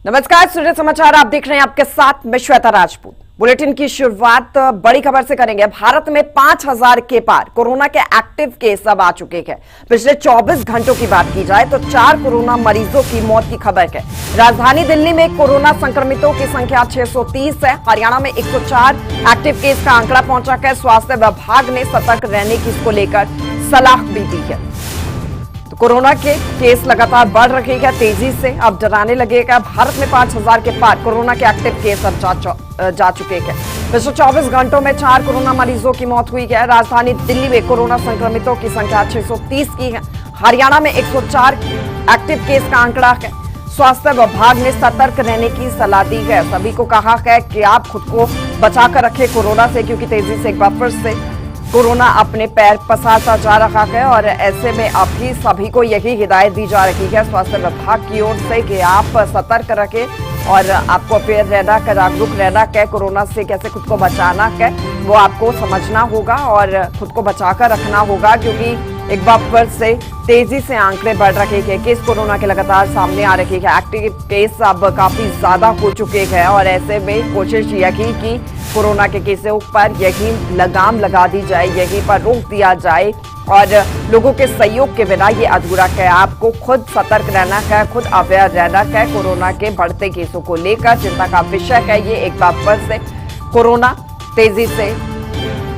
नमस्कार, सूर्य समाचार आप देख रहे हैं, आपके साथ मैं श्वेता राजपूत। बुलेटिन की शुरुआत बड़ी खबर से करेंगे। भारत में 5000 के पार कोरोना के एक्टिव केस अब आ चुके हैं। पिछले 24 घंटों की बात की जाए तो 4 कोरोना मरीजों की मौत की खबर है। राजधानी दिल्ली में कोरोना संक्रमितों की संख्या 630 है। हरियाणा में 104 एक्टिव केस का आंकड़ा पहुंचा है। स्वास्थ्य विभाग ने सतर्क रहने की इसको लेकर सलाह भी दी है। तो कोरोना के केस लगातार बढ़ रहे हैं तेजी से, अब डराने लगेगा। भारत में 5000 के पार कोरोना के एक्टिव केस अब जा चुके हैं। पिछले 24 घंटों में 4 कोरोना मरीजों की मौत हुई है। राजधानी दिल्ली में कोरोना संक्रमितों की संख्या 630 की है। हरियाणा में 104 एक्टिव केस का आंकड़ा है। स्वास्थ्य विभाग ने सतर्क रहने की सलाह दी है। सभी को कहा है कि आप खुद को बचाकर रखें कोरोना से, क्योंकि तेजी से एक बार फिर से कोरोना अपने पैर पसारता जा रहा है और ऐसे में अभी सभी को यही हिदायत दी जा रही है स्वास्थ्य विभाग की ओर से कि आप सतर्क रखें और आपको अवेयर रहना है, जागरूक रहना है। कोरोना से कैसे खुद को बचाना है वो आपको समझना होगा और खुद को बचाकर रखना होगा, क्योंकि एक बार फिर से तेजी से आंकड़े बढ़ रहे हैं। केस कोरोना के लगातार सामने आ रहे हैं। एक्टिव केस अब काफी ज्यादा हो चुके हैं और ऐसे में कोशिश यही कि कोरोना के केसों पर यही लगाम लगा दी जाए, यहीं पर रोक दिया जाए और लोगों के सहयोग के बिना ये अधूरा है। आपको खुद सतर्क रहना है, खुद अवेयर रहना है। कोरोना के बढ़ते केसों को लेकर चिंता का विषय है ये। एक बार फिर से कोरोना तेजी से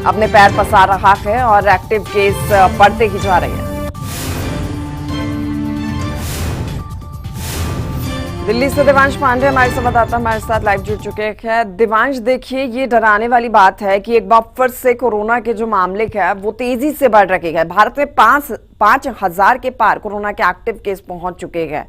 अपने पैर पसार रहा है और एक्टिव केस बढ़ते ही जा रहे हैं। दिल्ली से दिवांश पांडे हमारे संवाददाता हमारे साथ लाइव जुड़ चुके हैं। दिवांश, देखिए, ये डराने वाली बात है कि एक बार फिर से कोरोना के जो मामले हैं वो तेजी से बढ़ रहे हैं। भारत में 5000 के पार कोरोना के एक्टिव केस पहुंच चुके हैं।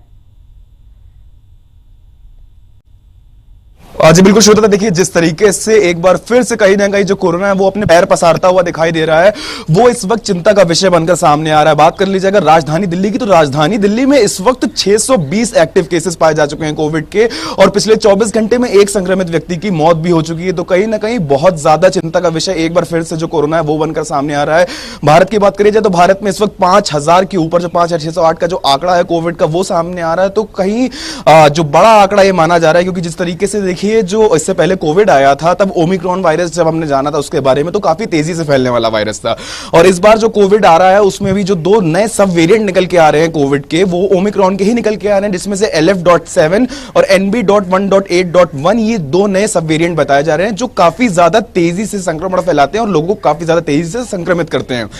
जी बिल्कुल श्रोता, देखिए जिस तरीके से एक बार फिर से कहीं ना कहीं जो कोरोना है वो अपने पैर पसारता हुआ दिखाई दे रहा है, वो इस वक्त चिंता का विषय बनकर सामने आ रहा है। बात कर लीजिए अगर राजधानी दिल्ली की, तो राजधानी दिल्ली में इस वक्त 620 एक्टिव केसेस पाए जा चुके हैं कोविड के और पिछले 24 घंटे में एक संक्रमित व्यक्ति की मौत भी हो चुकी है। तो कहीं ना कहीं बहुत ज्यादा चिंता का विषय एक बार फिर से जो कोरोना है वो बनकर सामने आ रहा है। भारत की बात करी जाए तो भारत में इस वक्त 5000 के ऊपर जो 5608 का जो आंकड़ा है कोविड का वो सामने आ रहा है। तो कहीं जो बड़ा आंकड़ा ये माना जा रहा है, क्योंकि जिस तरीके से देखिए जो इससे पहले कोविड आया था तब ओमिक्रॉन वायरस जब हमने जाना था उसके बारे में, तो काफी तेजी से फैलने वाला वायरस था। और इस बार जो कोविड आ रहा है उसमें भी जो 2 नए सब वेरिएंट निकल के आ रहे हैं कोविड के, वो ओमिक्रॉन के ही निकल के आ रहे हैं, जिसमें से LF.7 और NB.1.8.1 ये 2 नए सब वेरिएंट बताए जा रहे हैं जो काफी ज्यादा तेजी से संक्रमण फैलाते हैं और लोगों को काफी ज्यादा तेजी से संक्रमित करते हैं।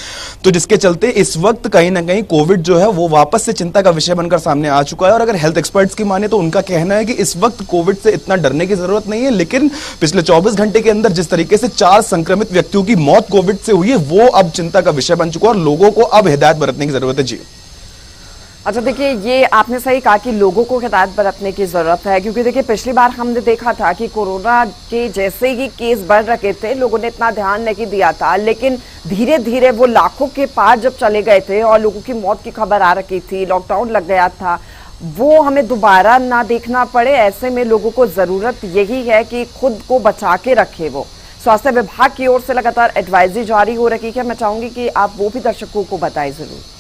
तो जिसके चलते इस वक्त कहीं ना कहीं कोविड जो है वो वापस से चिंता का विषय बनकर सामने आ चुका है। और अगर हेल्थ एक्सपर्ट्स की माने तो उनका कहना है कि इस वक्त कोविड से इतना डरने की जरूरत नहीं है, लेकिन पिछले 24 घंटे के अंदर जिस तरीके से 4 संक्रमित व्यक्तियों की मौत कोविड से हुई है वो अब चिंता का विषय बन चुका है और लोगों को अब हिदायत बरतने की जरूरत है। जी अच्छा, देखिए, ये आपने सही कहा कि लोगों को हिदायत बरतने की जरूरत है, क्योंकि देखिए पिछली बार हमने देखा था कि कोरोना के जैसे ही केस बढ़ रहे थे लोगों ने इतना ध्यान नहीं दिया था, लेकिन धीरे धीरे वो लाखों के पार जब चले गए थे और लोगों की मौत की खबर आ रही थी, लॉकडाउन लग गया था, वो हमें दोबारा ना देखना पड़े। ऐसे में लोगों को जरूरत यही है कि खुद को बचा के रखे। वो स्वास्थ्य विभाग की ओर से लगातार एडवाइजरी जारी हो रही है। मैं चाहूंगी कि आप वो भी दर्शकों को बताएं जरूर।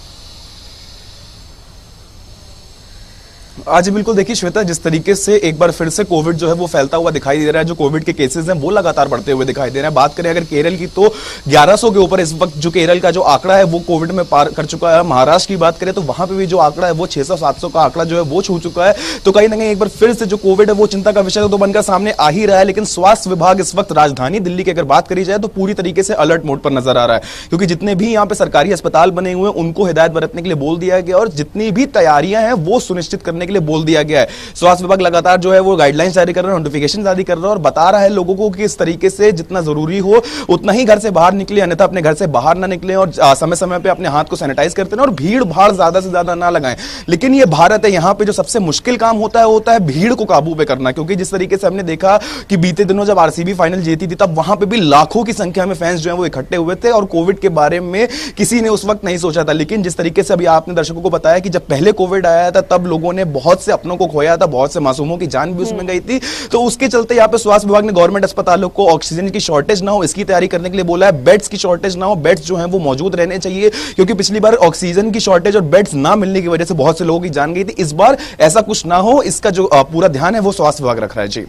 आज बिल्कुल देखिए श्वेता, जिस तरीके से एक बार फिर से कोविड जो है वो फैलता हुआ दिखाई दे रहा है, जो कोविड के केसेस हैं वो लगातार बढ़ते हुए दिखाई दे रहे हैं। बात करें अगर केरल की तो 1100 के ऊपर इस वक्त जो केरल का जो आंकड़ा है वो कोविड में पार कर चुका है। महाराष्ट्र की बात करें तो वहां पे भी जो आंकड़ा है वो 600-700 का आंकड़ा जो है वो छू चुका है। तो कहीं ना कहीं एक बार फिर से जो कोविड है वो चिंता का विषय तो बनकर सामने आ ही रहा है। लेकिन स्वास्थ्य विभाग इस वक्त राजधानी दिल्ली की अगर बात करी जाए तो पूरी तरीके से अलर्ट मोड पर नजर आ रहा है, क्योंकि जितने भी यहाँ पे सरकारी अस्पताल बने हुए हैं उनको हिदायत बरतने के लिए बोल दिया गया और जितनी भी तैयारियां हैं वो सुनिश्चित करने के लिए बोल दिया गया है। स्वास्थ्य विभाग लगातार जो है वो गाइडलाइंस जारी कर रहा है, नोटिफिकेशन जारी कर रहा है और बता रहा है लोगों को कि इस तरीके से जितना जरूरी हो उतना ही घर से बाहर निकले, अन्यथा अपने घर से बाहर ना निकले और समय समय पे अपने हाथ को सैनिटाइज करते हैं और भीड़ भाड़ ज्यादा से ज्यादा ना लगाएं। लेकिन ये भारत है, यहाँ पे जो सबसे मुश्किल काम होता है भीड़ को काबू पे करना, क्योंकि जिस तरीके से हमने देखा कि बीते दिनों जब आरसीबी फाइनल जीती थी तब वहां पे भी लाखों की संख्या में फैंस जो है वो इकट्ठे हुए थे और कोविड के बारे में किसी ने उस वक्त नहीं सोचा था। लेकिन जिस तरीके से अभी आपने दर्शकों को बताया कि जब पहले कोविड आया था तब लोगों ने बहुत से अपनों को खोया था, बहुत से मासूमों की जान भी उसमें गई थी। तो उसके चलते यहाँ पे स्वास्थ्य विभाग ने गवर्नमेंट अस्पतालों को ऑक्सीजन की शॉर्टेज ना हो इसकी तैयारी करने के लिए बोला है। बेड्स की शॉर्टेज ना हो, बेड्स जो है वो मौजूद रहने चाहिए, क्योंकि पिछली बार ऑक्सीजन की शॉर्टेज और बेड्स ना मिलने की वजह से बहुत से लोगों की जान गई थी। इस बार ऐसा कुछ ना हो, इसका जो पूरा ध्यान है वो स्वास्थ्य विभाग रख रहा है। जी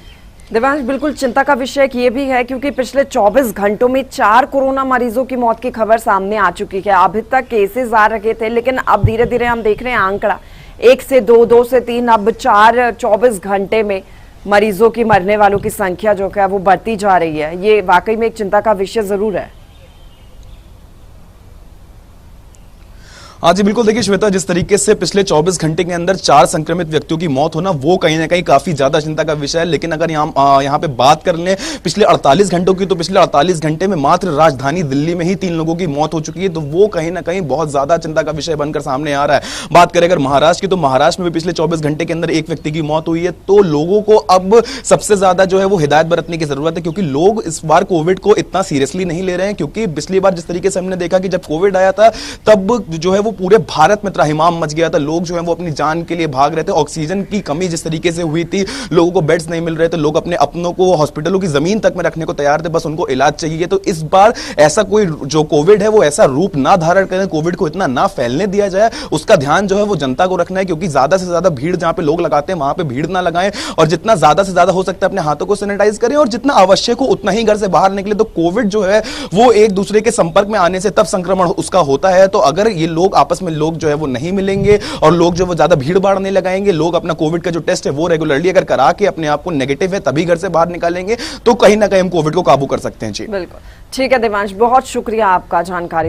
देवांश, बिल्कुल चिंता का विषय ये भी है क्योंकि पिछले 24 घंटों में 4 कोरोना मरीजों की मौत की खबर सामने आ चुकी है। अभी तक केसेस आ रहे थे, लेकिन अब धीरे धीरे हम देख रहे हैं आंकड़ा 1 से 2, 2 से 3, अब 4 24 घंटे में मरीजों की, मरने वालों की संख्या जो है वो बढ़ती जा रही है। ये वाकई में एक चिंता का विषय जरूर है। हाँ जी बिल्कुल, देखिए श्वेता, जिस तरीके से पिछले 24 घंटे के अंदर 4 संक्रमित व्यक्तियों की मौत होना वो कहीं ना कहीं काफी ज्यादा चिंता का विषय है। लेकिन अगर यहाँ पे बात कर लें पिछले 48 घंटों की, तो पिछले 48 घंटे में मात्र राजधानी दिल्ली में ही 3 लोगों की मौत हो चुकी है। तो वो कहीं ना कहीं बहुत ज्यादा चिंता का विषय बनकर सामने आ रहा है। बात करें अगर महाराष्ट्र की, तो महाराष्ट्र में भी पिछले 24 घंटे के अंदर 1 व्यक्ति की मौत हुई है। तो लोगों को अब सबसे ज्यादा जो है वो हिदायत बरतने की जरूरत है, क्योंकि लोग इस बार कोविड को इतना सीरियसली नहीं ले रहे हैं। क्योंकि पिछली बार जिस तरीके से हमने देखा कि जब कोविड आया था तब जो है वो पूरे भारत में त्राहिमाम मच गया था। लोग जो है वो अपनी जान के लिए भाग रहे थे। ऑक्सीजन की कमी जिस तरीके से हुई थी, लोगों को बेड्स नहीं मिल रहे थे, लोग अपने अपनों को हॉस्पिटलों की जमीन तक में रखने को तैयार थे, बस उनको इलाज चाहिए। तो इस बार ऐसा कोई जो कोविड है वो ऐसा रूप ना धारण करें, कोविड को इतना ना फैलने दिया जाए, उसका ध्यान जो है वो जनता को रखना है। क्योंकि ज्यादा से ज्यादा भीड़ जहां पे लोग लगाते हैं वहां पे भीड़ ना लगाएं, और जितना ज्यादा से ज्यादा हो सकता है अपने हाथों को सैनिटाइज करें, और जितना आवश्यक हो उतना ही घर से बाहर निकले। तो कोविड जो है वो एक दूसरे के संपर्क में आने से तब संक्रमण उसका होता है। तो अगर ये लोग आपस में लोग जो है वो नहीं मिलेंगे और लोग जो वो ज्यादा भीड़ भाड़ नहीं लगाएंगे, लोग अपना कोविड का जो टेस्ट है वो रेगुलरली अगर करा के अपने आप को नेगेटिव है तभी घर से बाहर निकालेंगे, तो कहीं ना कहीं हम कोविड को काबू कर सकते हैं। जी बिल्कुल ठीक है देवांश, बहुत शुक्रिया आपका जानकारी